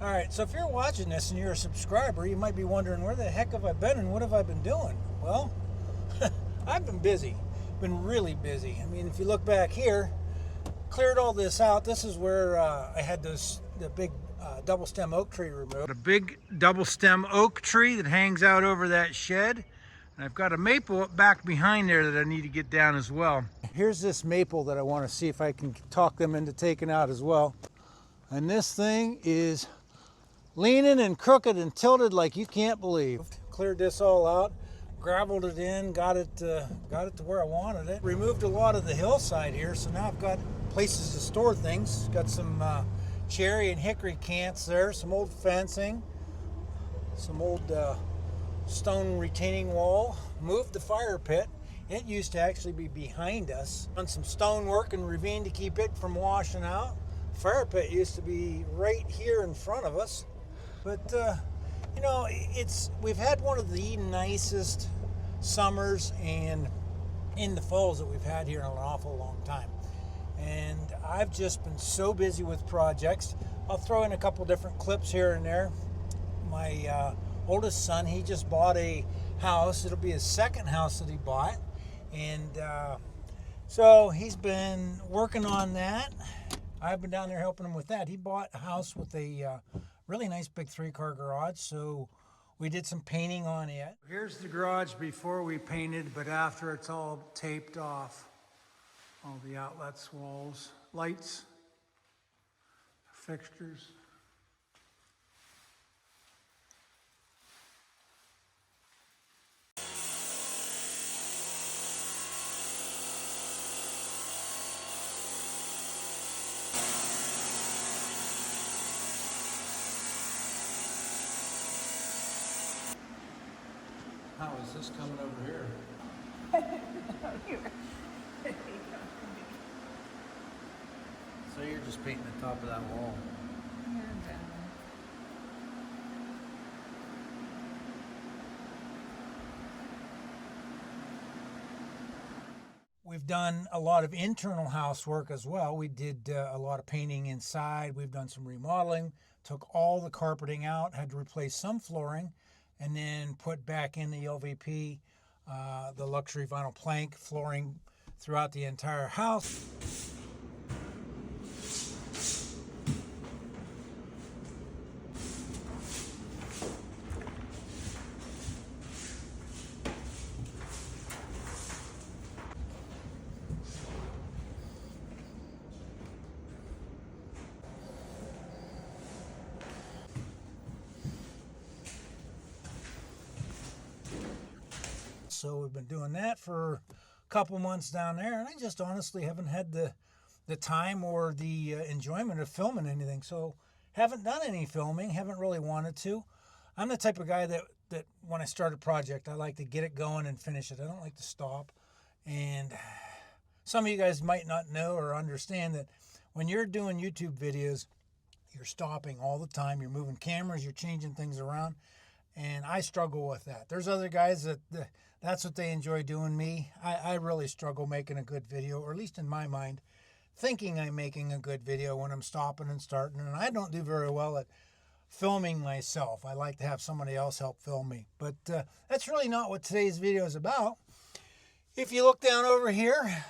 All right, so if you're watching this and you're a subscriber, you might be wondering, where the heck have I been and what have I been doing? Well, I've been busy, been really busy. I mean, if you look back here, cleared all this out. This is where I had the big double stem oak tree removed. A big double stem oak tree that hangs out over that shed. And I've got a maple up back behind there that I need to get down as well. Here's this maple that I want to see if I can talk them into taking out as well. And this thing is leaning and crooked and tilted like you can't believe. Cleared this all out, graveled it in, got it to where I wanted it. Removed a lot of the hillside here, so now I've got places to store things. Got some cherry and hickory cants there, some old fencing, some old stone retaining wall. Moved the fire pit. It used to actually be behind us. Done some stone work and ravine to keep it from washing out. Fire pit used to be right here in front of us. But you know, we've had one of the nicest summers and in the falls that we've had here in an awful long time. And I've just been so busy with projects. I'll throw in a couple different clips here and there. My oldest son, he just bought a house. It'll be his second house that he bought. And so he's been working on that. I've been down there helping him with that. He bought a house with a really nice big 3-car garage, so we did some painting on it. Here's the garage before we painted, but after it's all taped off. All the outlets, walls, lights, fixtures. How is this coming over here? So you're just painting the top of that wall. We've done a lot of internal housework as well. We did a lot of painting inside. We've done some remodeling, took all the carpeting out, had to replace some flooring, and then put back in the LVP, the luxury vinyl plank flooring throughout the entire house. So we've been doing that for a couple months down there, and I just honestly haven't had the time or the enjoyment of filming anything. So haven't done any filming, haven't really wanted to. I'm the type of guy that when I start a project, I like to get it going and finish it. I don't like to stop. And some of you guys might not know or understand that when you're doing YouTube videos, you're stopping all the time. You're moving cameras, you're changing things around. And I struggle with that. There's other guys that's what they enjoy doing. Me, I really struggle making a good video, or at least in my mind, thinking I'm making a good video when I'm stopping and starting. And I don't do very well at filming myself. I like to have somebody else help film me. But that's really not what today's video is about. If you look down over here,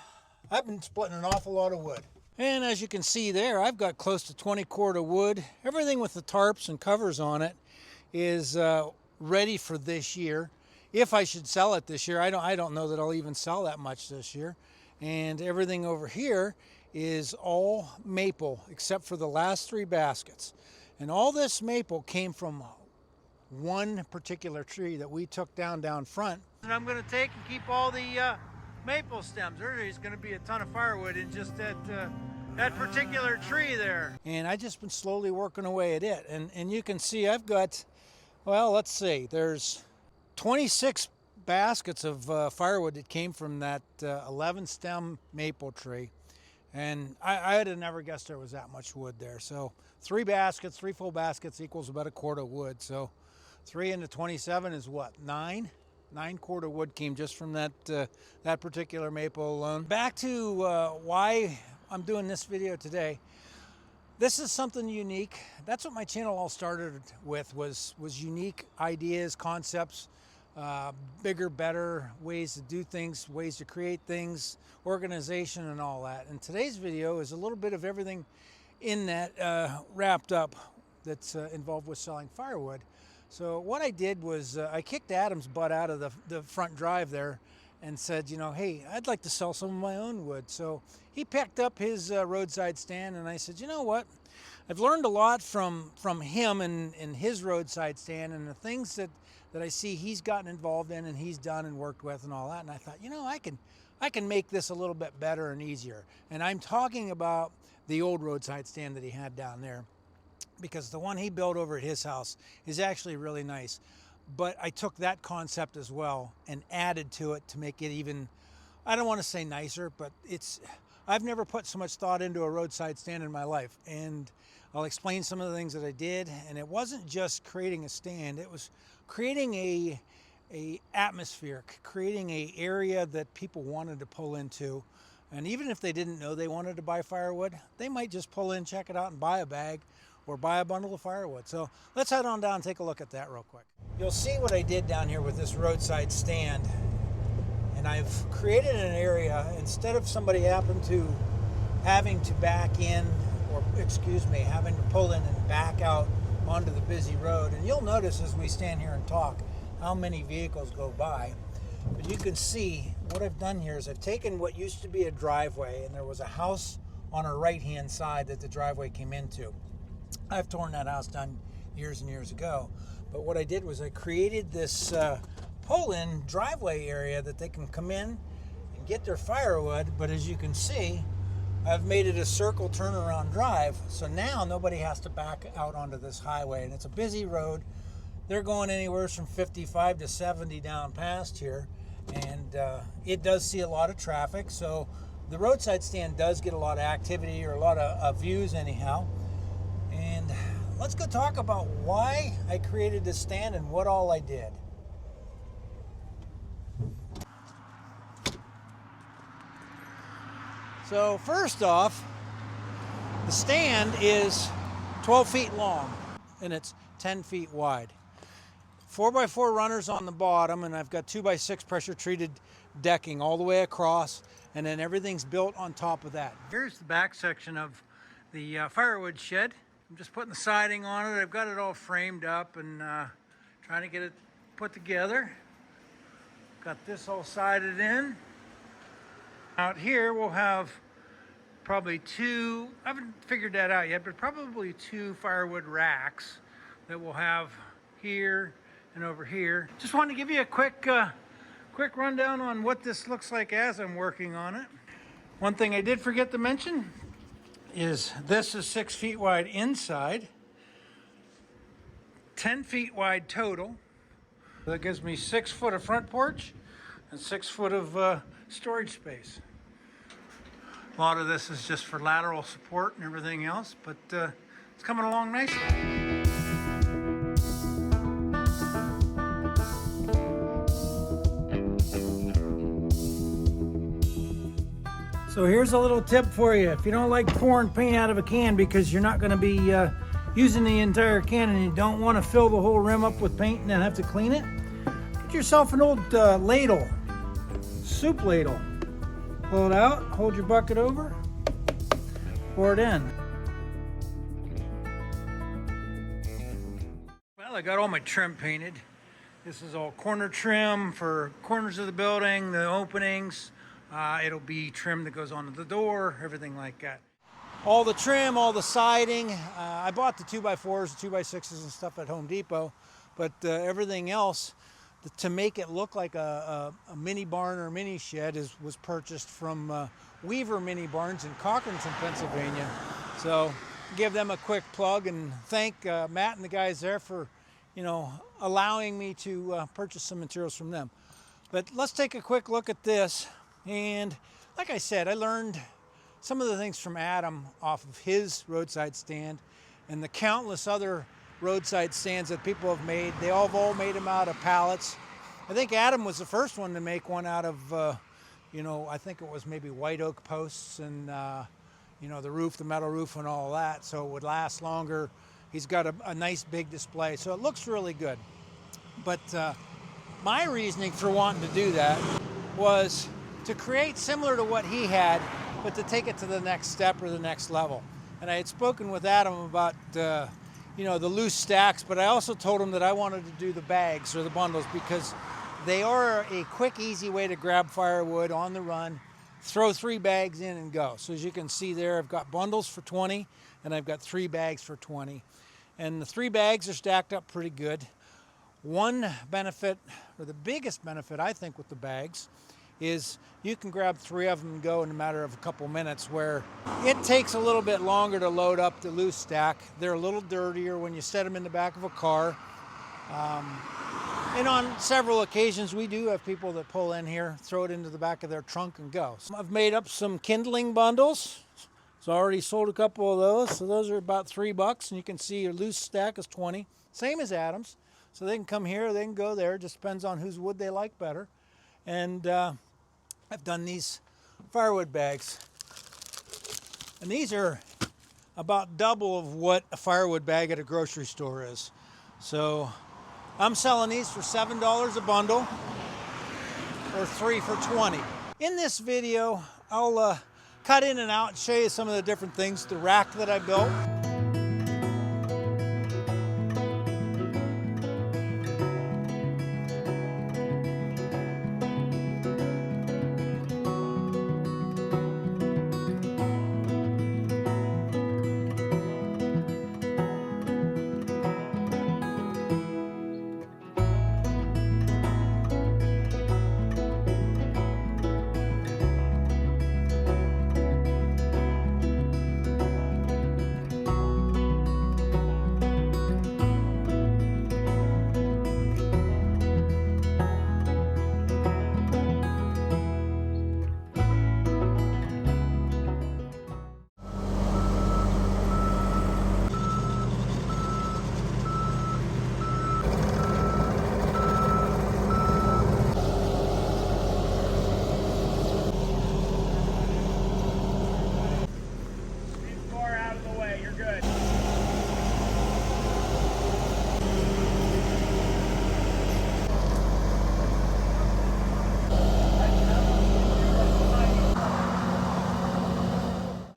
I've been splitting an awful lot of wood. And as you can see there, I've got close to 20 cord of wood. Everything with the tarps and covers on it is ready for this year. If I should sell it this year, I don't know that I'll even sell that much this year. And everything over here is all maple except for the last 3 baskets. And all this maple came from one particular tree that we took down front. And I'm going to take and keep all the maple stems. There's going to be a ton of firewood in just that particular tree there. And I've just been slowly working away at it. And you can see I've got, well, let's see, there's 26 baskets of firewood that came from that 11 stem maple tree. And I would have never guessed there was that much wood there. So 3 baskets, 3 full baskets equals about a quart of wood. So 3 into 27 is what, 9? 9 cord of wood came just from that particular maple alone. Back to why I'm doing this video today. This is something unique. That's what my channel all started with, was unique ideas, concepts, bigger, better ways to do things, ways to create things, organization and all that. And today's video is a little bit of everything in that wrapped up that's involved with selling firewood. So what I did was I kicked Adam's butt out of the front drive there and said, you know, hey, I'd like to sell some of my own wood. So he picked up his roadside stand, and I said, you know what? I've learned a lot from him and his roadside stand and the things that I see he's gotten involved in and he's done and worked with and all that. And I thought, you know, I can make this a little bit better and easier. And I'm talking about the old roadside stand that he had down there, because the one he built over at his house is actually really nice. But I took that concept as well and added to it to make it even, I don't want to say nicer, but I've never put so much thought into a roadside stand in my life. And I'll explain some of the things that I did. And it wasn't just creating a stand, it was creating a atmosphere, creating a area that people wanted to pull into. And even if they didn't know they wanted to buy firewood, they might just pull in, check it out, and buy a bag or buy a bundle of firewood. So let's head on down and take a look at that real quick. You'll see what I did down here with this roadside stand. And I've created an area, instead of somebody having to back in, or excuse me, having to pull in and back out onto the busy road. And you'll notice as we stand here and talk how many vehicles go by. But you can see what I've done here is I've taken what used to be a driveway, and there was a house on our right-hand side that the driveway came into. I've torn that house down years and years ago. But what I did was I created this pull-in driveway area that they can come in and get their firewood. But as you can see, I've made it a circle turnaround drive. So now nobody has to back out onto this highway. And it's a busy road. They're going anywhere from 55 to 70 down past here. And it does see a lot of traffic. So the roadside stand does get a lot of activity, or a lot of views anyhow. And let's go talk about why I created this stand and what all I did. So first off, the stand is 12 feet long and it's 10 feet wide. 4x4 runners on the bottom, and I've got 2x6 pressure treated decking all the way across, and then everything's built on top of that. Here's the back section of the firewood shed. I'm just putting the siding on it. I've got it all framed up and trying to get it put together. Got this all sided in. Out here we'll have probably two, I haven't figured that out yet, but probably two firewood racks that we'll have here and over here. Just wanted to give you a quick rundown on what this looks like as I'm working on it. One thing I did forget to mention is this is 6 feet wide inside, 10 feet wide total. That gives me 6 foot of front porch and 6 foot of storage space. A lot of this is just for lateral support and everything else, but it's coming along nicely. So here's a little tip for you. If you don't like pouring paint out of a can because you're not going to be using the entire can and you don't want to fill the whole rim up with paint and then have to clean it, get yourself an old ladle, soup ladle. Pull it out, hold your bucket over, pour it in. Well, I got all my trim painted. This is all corner trim for corners of the building, the openings. It'll be trim that goes onto the door, everything like that. All the trim, all the siding. I bought the 2x4s, the 2x6s and stuff at Home Depot, but everything else to make it look like a mini barn or a mini shed was purchased from Weaver Mini Barns in Cochranton, Pennsylvania. So give them a quick plug and thank Matt and the guys there for, you know, allowing me to purchase some materials from them. But let's take a quick look at this. And like I said, I learned some of the things from Adam off of his roadside stand and the countless other roadside stands that people have made. They all made them out of pallets. I think Adam was the first one to make one out of, you know, I think it was maybe white oak posts and, you know, the roof, the metal roof and all that, so it would last longer. He's got a nice big display, so it looks really good. But my reasoning for wanting to do that was to create similar to what he had, but to take it to the next step or the next level. And I had spoken with Adam about you know, the loose stacks, but I also told him that I wanted to do the bags or the bundles because they are a quick, easy way to grab firewood on the run, throw 3 bags in and go. So as you can see there, I've got bundles for 20 and I've got 3 bags for 20. And the 3 bags are stacked up pretty good. One benefit, or the biggest benefit I think with the bags, is you can grab 3 of them and go in a matter of a couple minutes, where it takes a little bit longer to load up the loose stack. They're a little dirtier when you set them in the back of a car. And on several occasions, we do have people that pull in here, throw it into the back of their trunk and go. So I've made up some kindling bundles. So I already sold a couple of those. So those are about $3, and you can see your loose stack is 20, same as Adam's. So they can come here, they can go there. Just depends on whose wood they like better. And I've done these firewood bags. And these are about double of what a firewood bag at a grocery store is. So I'm selling these for $7 a bundle, or 3 for 20. In this video, I'll cut in and out and show you some of the different things. The rack that I built.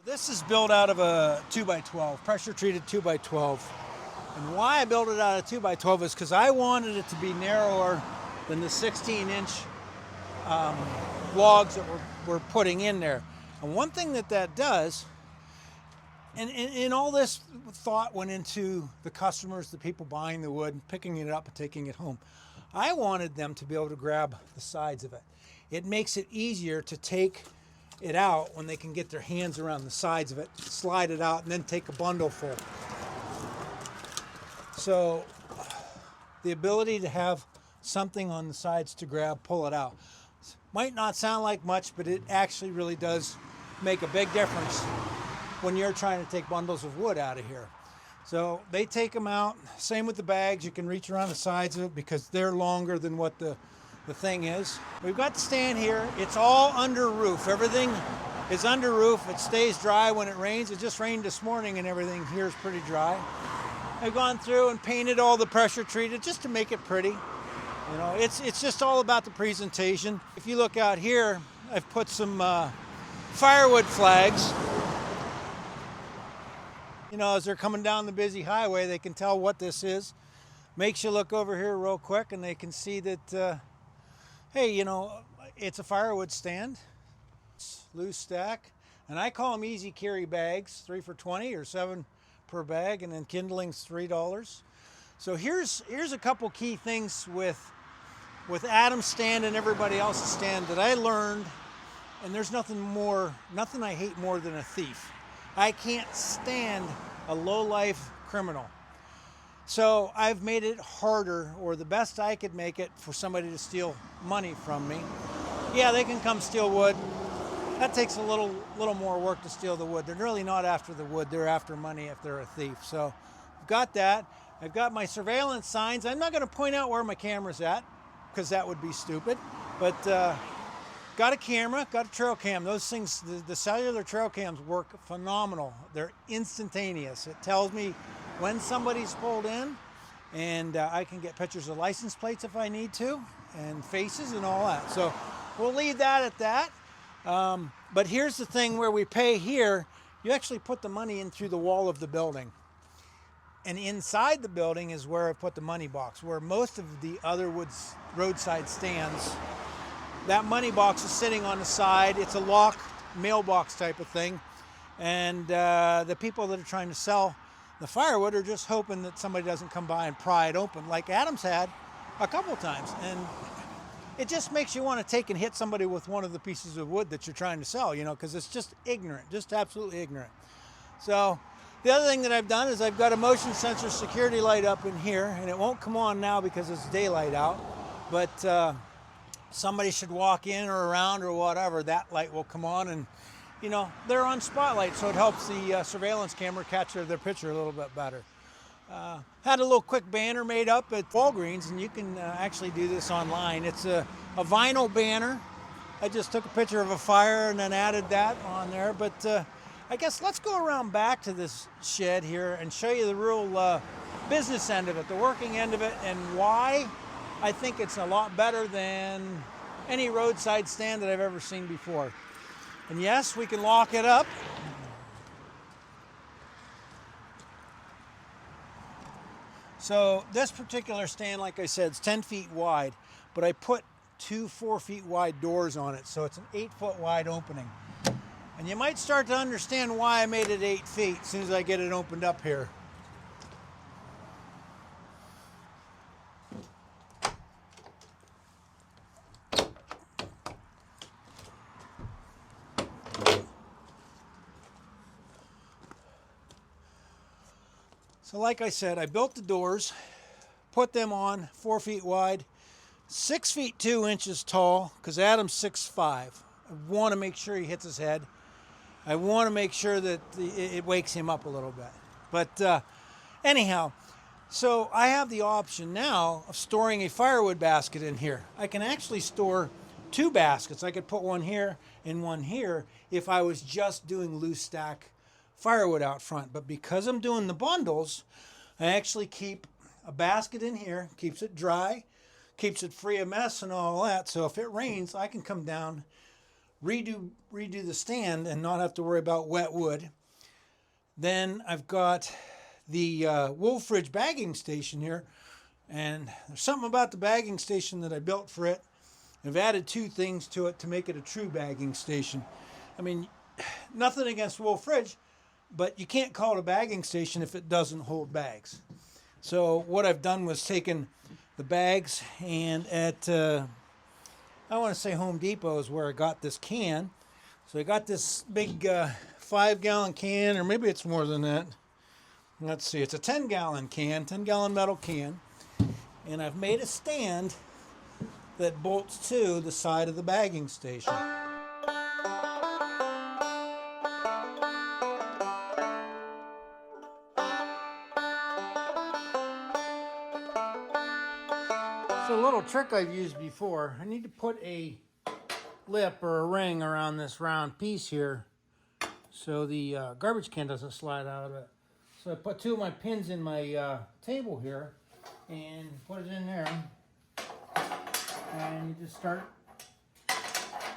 This is built out of a 2x12, pressure treated 2x12. And why I built it out of 2x12 is because I wanted it to be narrower than the 16-inch logs that we're putting in there. And one thing that does, and all this thought went into the customers, the people buying the wood, picking it up and taking it home. I wanted them to be able to grab the sides of it. It makes it easier to take it out when they can get their hands around the sides of it, slide it out, and then take a bundle full. So the ability to have something on the sides to grab, pull it out. Might not sound like much, but it actually really does make a big difference when you're trying to take bundles of wood out of here. So they take them out. Same with the bags. You can reach around the sides of it because they're longer than what the thing is. We've got the stand here. It's all under roof. Everything is under roof. It stays dry when it rains. It just rained this morning and everything here is pretty dry. I've gone through and painted all the pressure treated just to make it pretty. You know, it's just all about the presentation. If you look out here, I've put some firewood flags. You know, as they're coming down the busy highway, they can tell what this is. Makes you look over here real quick and they can see that hey, you know, it's a firewood stand. It's loose stack. And I call them easy carry bags, 3 for 20 or 7 per bag, and then kindling's $3. So here's a couple key things with Adam's stand and everybody else's stand that I learned, and there's nothing I hate more than a thief. I can't stand a low-life criminal. So I've made it harder, or the best I could make it, for somebody to steal money from me. Yeah, they can come steal wood. That takes a little more work to steal the wood. They're really not after the wood. They're after money if they're a thief. So I've got that. I've got my surveillance signs. I'm not going to point out where my camera's at because that would be stupid. But got got a camera, got a trail cam. Those things, the cellular trail cams work phenomenal. They're instantaneous. It tells me when somebody's pulled in, and I can get pictures of license plates if I need to, and faces and all that. So we'll leave that at that. But here's the thing where we pay here, you actually put the money in through the wall of the building. And inside the building is where I put the money box, where most of the other roadside stands, that money box is sitting on the side. It's a locked mailbox type of thing. And the people that are trying to sell the firewood are just hoping that somebody doesn't come by and pry it open, like Adam's had a couple times. And it just makes you want to take and hit somebody with one of the pieces of wood that you're trying to sell, you know, because it's just ignorant, just absolutely ignorant. So the other thing that I've done is I've got a motion sensor security light up in here, and it won't come on now because it's daylight out, but somebody should walk in or around or whatever, that light will come on, and you know, they're on spotlight, so it helps the surveillance camera catch their picture a little bit better. Had a little quick banner made up at Walgreens, and you can actually do this online. It's a vinyl banner. I just took a picture of a fire and then added that on there, but I guess let's go around back to this shed here and show you the real business end of it, the working end of it, and why I think it's a lot better than any roadside stand that I've ever seen before. And yes, we can lock it up. So this particular stand, like I said, is 10 feet wide, but I put two 4 feet wide doors on it, so it's an 8 foot wide opening. And you might start to understand why I made it 8 feet as soon as I get it opened up here. So like I said, I built the doors, put them on 4 feet wide, 6 feet 2 inches tall, because Adam's 6'5". I want to make sure he hits his head. I want to make sure that it wakes him up a little bit. But anyhow, so I have the option now of storing a firewood basket in here. I can actually store 2 baskets. I could put one here and one here if I was just doing loose stack firewood out front. But because I'm doing the bundles, I actually keep a basket in here, keeps it dry, keeps it free of mess and all that. So if it rains, I can come down, redo the stand and not have to worry about wet wood. Then I've got the wolf ridge bagging station here, and there's something about the bagging station that I built for it. I've added 2 things to it to make it a true bagging station. I mean, nothing against wolf ridge, but you can't call it a bagging station if it doesn't hold bags. So what I've done was taken the bags, and at I want to say Home Depot is where I got this can. So I got this big 5-gallon can, or maybe it's more than that. Let's see, it's a 10-gallon can, 10-gallon metal can. And I've made a stand that bolts to the side of the bagging station. So a little trick I've used before, I need to put a lip or a ring around this round piece here so the garbage can doesn't slide out of it. So I put 2 of my pins in my table here and put it in there, and you just start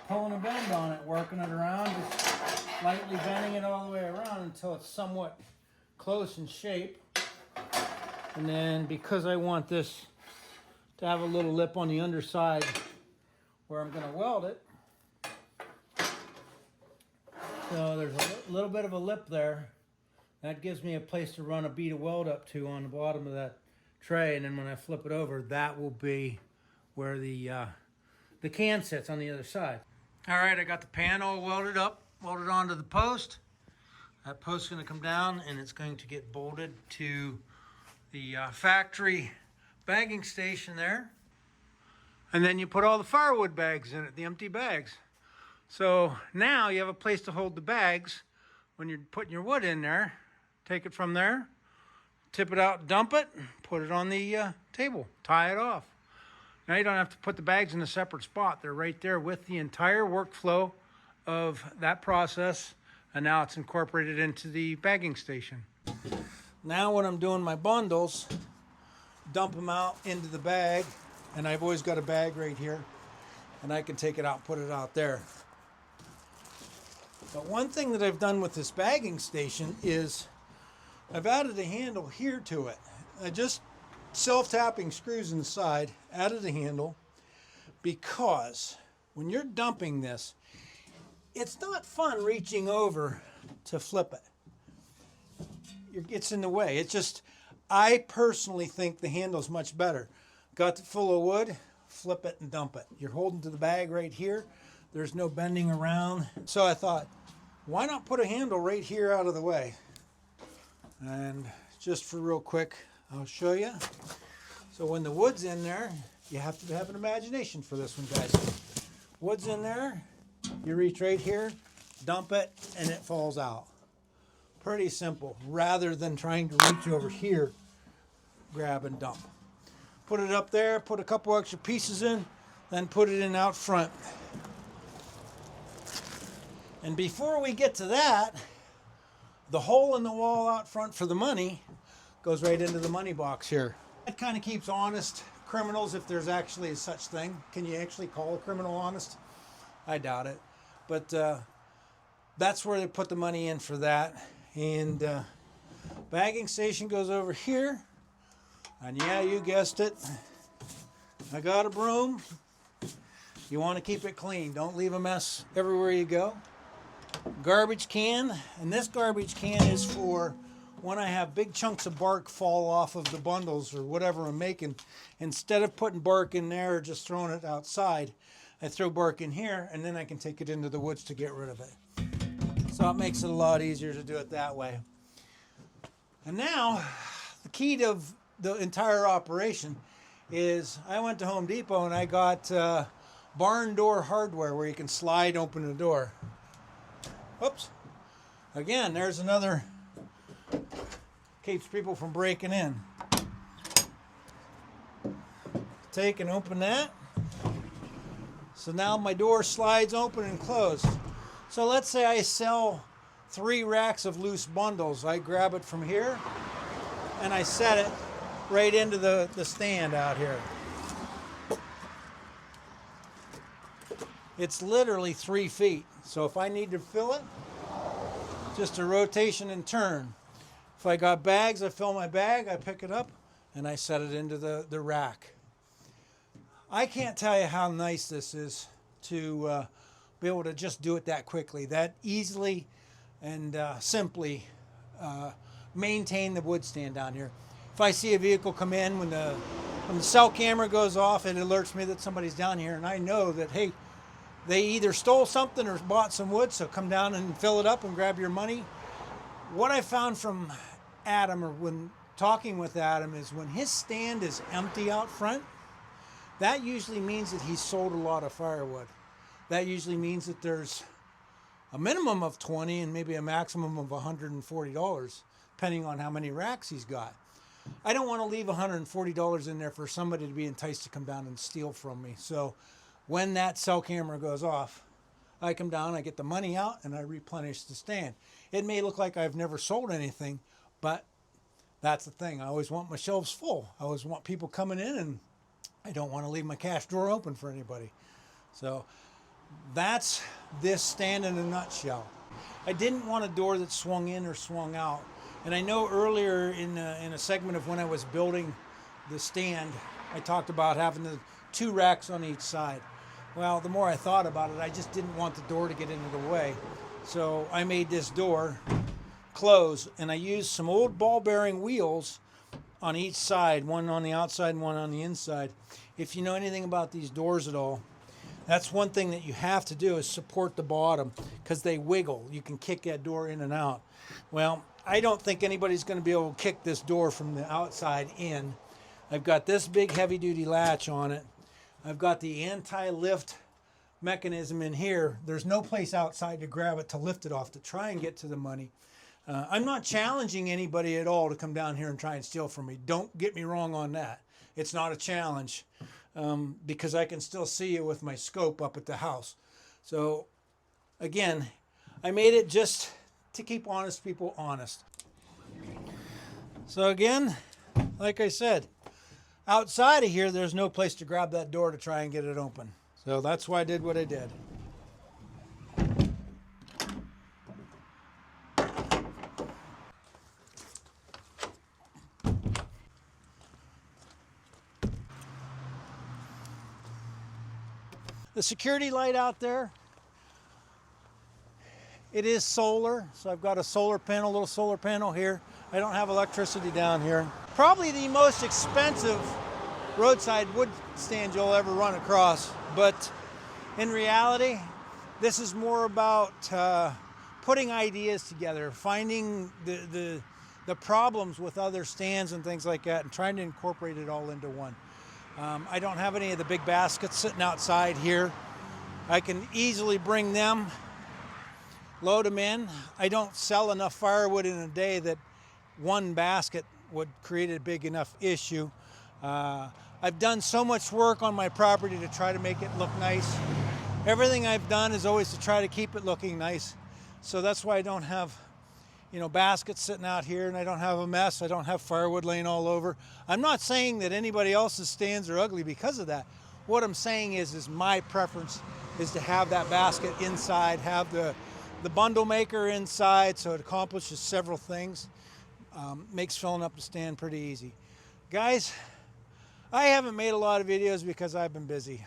pulling a bend on it, working it around, just lightly bending it all the way around until it's somewhat close in shape. And then because I want this to have a little lip on the underside where I'm going to weld it, so there's a little bit of a lip there. That gives me a place to run a bead of weld up to on the bottom of that tray, and then when I flip it over, that will be where the can sits on the other side. All right, I got the pan all welded up, welded onto the post. That post's going to come down, and it's going to get bolted to the factory bagging station there. And then you put all the firewood bags in it, the empty bags. So now you have a place to hold the bags when you're putting your wood in there. Take it from there, tip it out, dump it, put it on the table, tie it off. Now you don't have to put the bags in a separate spot. They're right there with the entire workflow of that process, and now it's incorporated into the bagging station. Now when I'm doing my bundles, dump them out into the bag, and I've always got a bag right here, and I can take it out, put it out there. But one thing that I've done with this bagging station is I've added a handle here to it. I just self-tapping screws inside, added a handle, because when you're dumping this, it's not fun reaching over to flip it. It gets in the way. It's just, I personally think the handle's much better. Got it full of wood, flip it and dump it. You're holding to the bag right here. There's no bending around. So I thought, why not put a handle right here out of the way? And just for real quick, I'll show you. So when the wood's in there, you have to have an imagination for this one, guys. Wood's in there, you reach right here, dump it, and it falls out. Pretty simple, rather than trying to reach over here, grab and dump. Put it up there, put a couple extra pieces in, then put it in out front. And before we get to that, the hole in the wall out front for the money goes right into the money box here. That kind of keeps honest criminals, if there's actually a such thing. Can you actually call a criminal honest? I doubt it. But that's where they put the money in for that. And bagging station goes over here. And yeah, you guessed it. I got a broom. You want to keep it clean. Don't leave a mess everywhere you go. Garbage can, and this garbage can is for when I have big chunks of bark fall off of the bundles or whatever I'm making. Instead of putting bark in there or just throwing it outside, I throw bark in here, and then I can take it into the woods to get rid of it. So it makes it a lot easier to do it that way. And now, the key to the entire operation is I went to Home Depot and I got barn door hardware where you can slide open the door. Oops. Again, there's another, keeps people from breaking in. Take and open that. So now my door slides open and closed. So let's say I sell 3 racks of loose bundles. I grab it from here and I set it right into the stand out here. It's literally 3 feet. So if I need to fill it, just a rotation and turn. If I got bags, I fill my bag, I pick it up, and I set it into the rack. I can't tell you how nice this is to be able to just do it that quickly, that easily and simply maintain the wood stand down here. If I see a vehicle come in, when the cell camera goes off, it alerts me that somebody's down here, and I know that, hey, they either stole something or bought some wood, so come down and fill it up and grab your money. What I found from Adam, or when talking with Adam, is when his stand is empty out front, that usually means that he's sold a lot of firewood. That usually means that there's a minimum of 20 and maybe a maximum of $140, depending on how many racks he's got. I don't want to leave $140 in there for somebody to be enticed to come down and steal from me. So when that cell camera goes off, I come down, I get the money out, and I replenish the stand. It may look like I've never sold anything, but that's the thing. I always want my shelves full. I always want people coming in, and I don't want to leave my cash drawer open for anybody. So that's this stand in a nutshell. I didn't want a door that swung in or swung out. And I know earlier in a segment of when I was building the stand, I talked about having the 2 racks on each side. Well, the more I thought about it, I just didn't want the door to get into the way. So I made this door close, and I used some old ball bearing wheels on each side, one on the outside and one on the inside. If you know anything about these doors at all, that's one thing that you have to do, is support the bottom, because they wiggle. You can kick that door in and out. Well, I don't think anybody's going to be able to kick this door from the outside in. I've got this big heavy-duty latch on it. I've got the anti-lift mechanism in here. There's no place outside to grab it, to lift it off, to try and get to the money. I'm not challenging anybody at all to come down here and try and steal from me. Don't get me wrong on that. It's not a challenge. because I can still see you with my scope up at the house. So again, I made it just to keep honest people honest. So again, like I said, outside of here, there's no place to grab that door to try and get it open. So that's why I did what I did. The security light out there, it is solar. So I've got a solar panel, little solar panel here. I don't have electricity down here. Probably the most expensive roadside wood stand you'll ever run across. But in reality, this is more about putting ideas together, finding the problems with other stands and things like that, and trying to incorporate it all into one. I don't have any of the big baskets sitting outside here. I can easily bring them, load them in. I don't sell enough firewood in a day that one basket would create a big enough issue. I've done so much work on my property to try to make it look nice. Everything I've done is always to try to keep it looking nice. So that's why I don't have, baskets sitting out here, and I don't have a mess. I don't have firewood laying all over. I'm not saying that anybody else's stands are ugly because of that. What I'm saying is my preference is to have that basket inside, have the bundle maker inside, so it accomplishes several things. Makes filling up the stand pretty easy. Guys, I haven't made a lot of videos because I've been busy.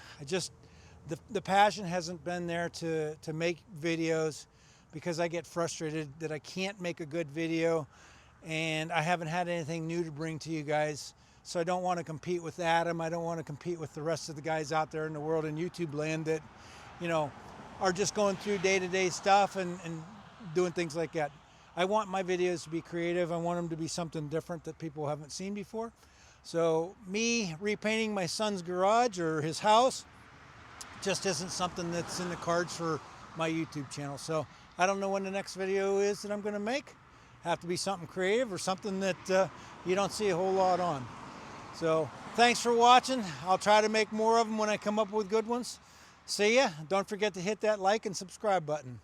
The passion hasn't been there to make videos, because I get frustrated that I can't make a good video and I haven't had anything new to bring to you guys. So I don't want to compete with Adam. I don't want to compete with the rest of the guys out there in the world in YouTube land that, are just going through day-to-day stuff and doing things like that. I want my videos to be creative. I want them to be something different that people haven't seen before. So me repainting my son's garage or his house just isn't something that's in the cards for my YouTube channel. So I don't know when the next video is that I'm going to make. Have to be something creative or something that you don't see a whole lot on. So thanks for watching. I'll try to make more of them when I come up with good ones. See ya. Don't forget to hit that like and subscribe button.